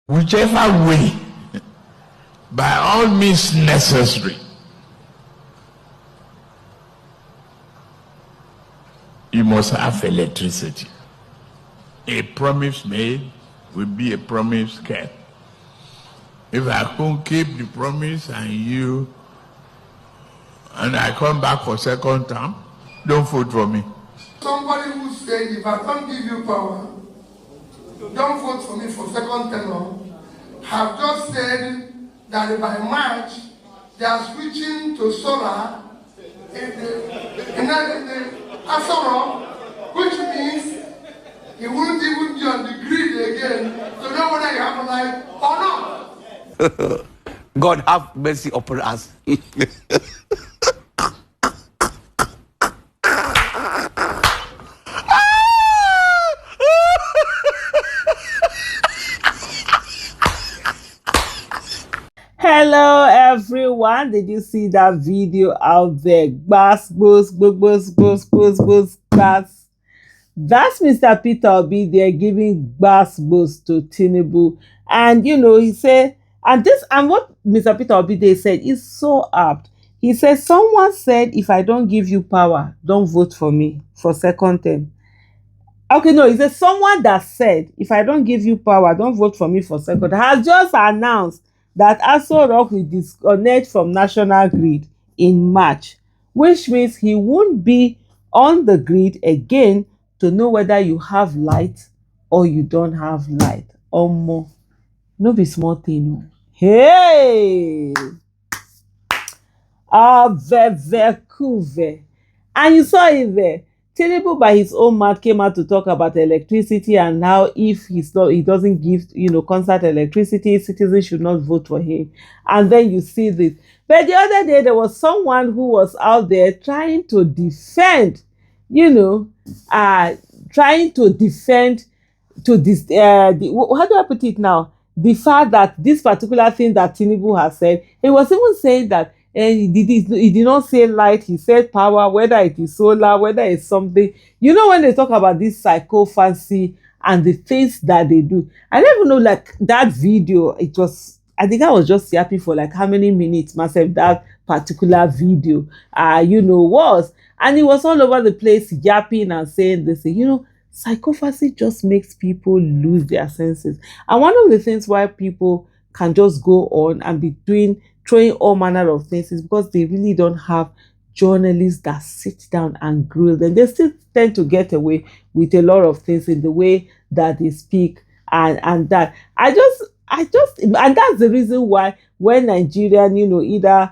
whichever way, by all means necessary, you must have electricity. A promise made will be a promise kept. If I can't keep the promise and I come back for second term, don't vote for me. Somebody who said, if I don't give you power, don't vote for me for second term, have just said that by March, they are switching to solar in the Asoro, which means he won't even be on the grid again to know whether you have a life or not. God have mercy upon us. Hello everyone, did you see that video out there? That's Mr. Peter Obi there giving gbas to Tinubu. And he said, and what Mr. Peter Obi there said is so apt. He said, someone said, if I don't give you power, don't vote for me for second term. Okay, no, he said someone that said, if I don't give you power, don't vote for me for second, has just announced that Aso Rock will disconnect from national grid in March, which means he won't be on the grid again to know whether you have light or you don't have light. Omo, no be small thing. Hey! Vekuve. And you saw it there. Tinubu by his own mouth came out to talk about electricity and how if he doesn't give constant electricity, citizens should not vote for him. And then you see this. But the other day there was someone who was out there trying to defend, trying to defend to this how do I put it now? The fact that this particular thing that Tinubu has said, he was even saying that he did not say light, he said power, whether it is solar, whether it's something. When they talk about this psychophancy and the things that they do, I don't even know, like that video, I think I was just yapping for like how many minutes myself that particular video was, and it was all over the place yapping and saying this, psychophancy just makes people lose their senses. And one of the things why people can just go on and be throwing all manner of things is because they really don't have journalists that sit down and grill them. They still tend to get away with a lot of things in the way that they speak and that. And that's the reason why when Nigerian, either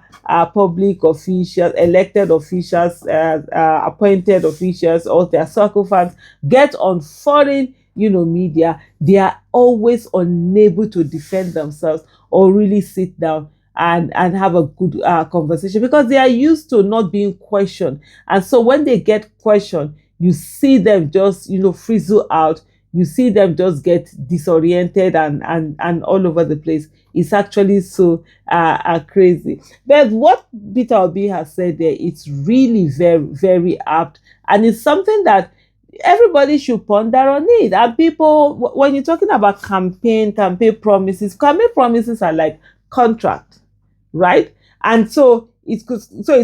public officials, elected officials, appointed officials, or their sycophants get on foreign, media, they are always unable to defend themselves or really sit down and have a good conversation, because they are used to not being questioned. And so when they get questioned, you see them just frizzle out. You see them just get disoriented and all over the place. It's actually so crazy. But what Peter Obi has said there, it's really very, very apt. And it's something that everybody should ponder on it. And people, when you're talking about campaign promises are like contract, right? And so it's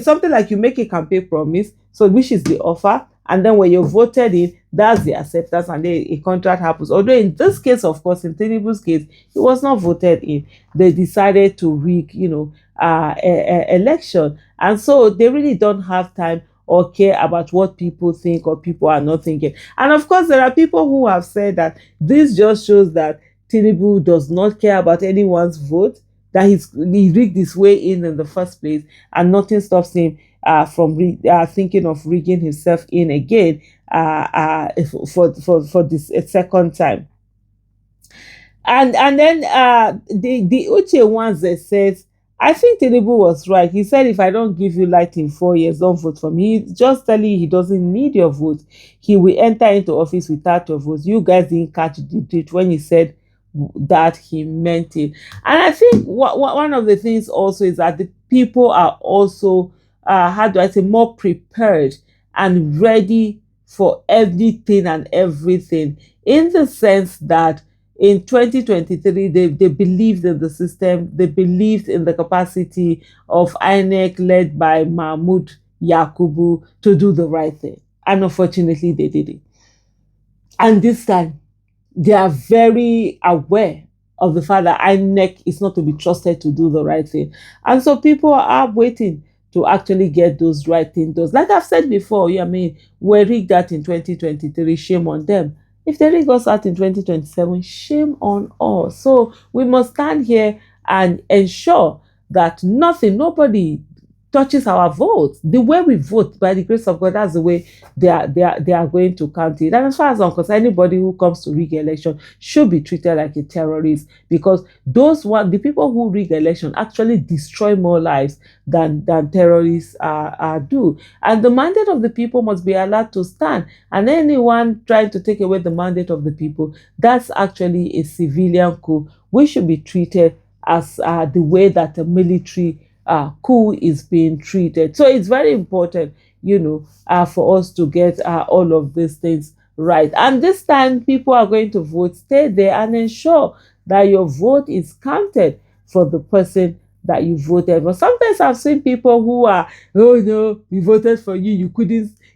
something like you make a campaign promise, so which is the offer, and then when you're voted in, that's the acceptance, and then a contract happens. Although in this case, of course, in Tinubu's case, he was not voted in. They decided to rig, election, and so they really don't have time or care about what people think or people are not thinking. And of course, there are people who have said that this just shows that Tinubu does not care about anyone's vote, that he rigged his way in the first place, and nothing stops him from thinking of rigging himself in again for this second time. And then the Uche ones that says, I think Tinubu was right. He said, if I don't give you light in 4 years, don't vote for me. He's just telling you he doesn't need your vote. He will enter into office without your vote. You guys didn't catch the drift when he said that he meant it. And I think one of the things also is that the people are also more prepared and ready for anything and everything, in the sense that in 2023, they believed in the system, they believed in the capacity of INEC led by Mahmoud Yakubu to do the right thing. And unfortunately, they did it. And this time, they are very aware of the fact that INEC is not to be trusted to do the right thing. And so people are waiting to actually get those right things done. Like I've said before, I mean, we rigged that in 2023, shame on them. If they rig us out in 2027, shame on us. So we must stand here and ensure that nobody touches our vote. The way we vote, by the grace of God, that's the way they are going to count it. And as far as I'm concerned, anybody who comes to rig election should be treated like a terrorist, because the people who rig election actually destroy more lives than terrorists do. And the mandate of the people must be allowed to stand. And anyone trying to take away the mandate of the people, that's actually a civilian coup. We should be treated as the way that a military coup is being treated. So it's very important, for us to get all of these things right. And this time, people are going to vote. Stay there and ensure that your vote is counted for the person that you voted. But sometimes I've seen people who are, oh no, we voted for you,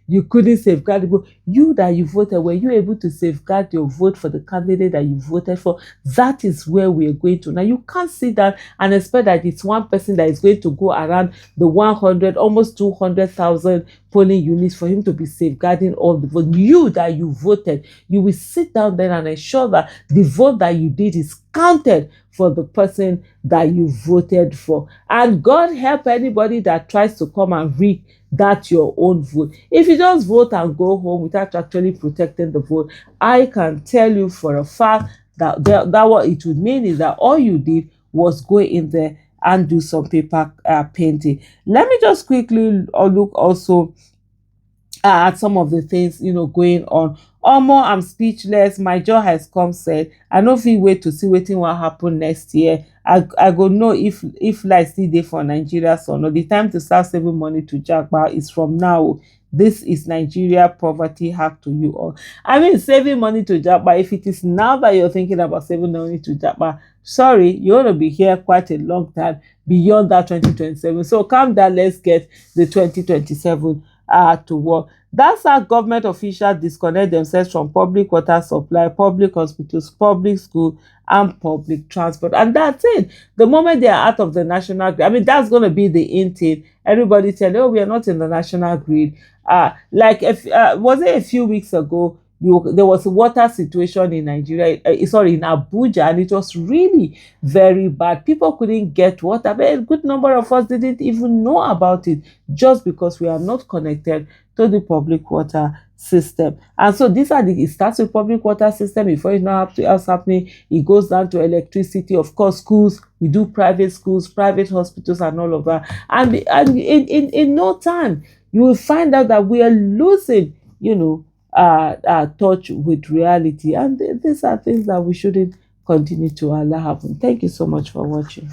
you couldn't safeguard the vote. You that you voted, were you able to safeguard your vote for the candidate that you voted for? That is where we are going to. Now, you can't sit down and expect that it's one person that is going to go around the 100, almost 200,000 polling units for him to be safeguarding all the votes. You that you voted, you will sit down there and ensure that the vote that you did is counted for the person that you voted for. And God help anybody that tries to come and rig that your own vote. If you just vote and go home without actually protecting the vote, I can tell you for a fact that what it would mean is that all you did was go in there and do some paper painting. Let me just quickly look also at some of the things going on. Omo, I'm speechless. My jaw has come said. I no fit wait to see wetin wan happen next year. I go know if life still dey for Nigeria or not. The time to start saving money to japa is from now. This is Nigeria poverty hack to you all. I mean, saving money to japa, if it is now that you're thinking about saving money to japa, sorry, you're going to be here quite a long time beyond that 2027. So calm down, let's get the 2027 to work. That's how government officials disconnect themselves from public water supply, public hospitals, public school, and public transport. And that's it. The moment they are out of the national grid, I mean, that's going to be the in thing. Everybody tell you, oh, we are not in the national grid. Like, was it a few weeks ago, there was a water situation in Nigeria, in Abuja, and it was really very bad. People couldn't get water, but a good number of us didn't even know about it, just because we are not connected to the public water system. And so it starts with public water system. Before you know what's happening, it goes down to electricity. Of course, schools, we do private schools, private hospitals, and all of that. And in no time, you will find out that we are losing, touch with reality. And these are things that we shouldn't continue to allow happen. Thank you so much for watching.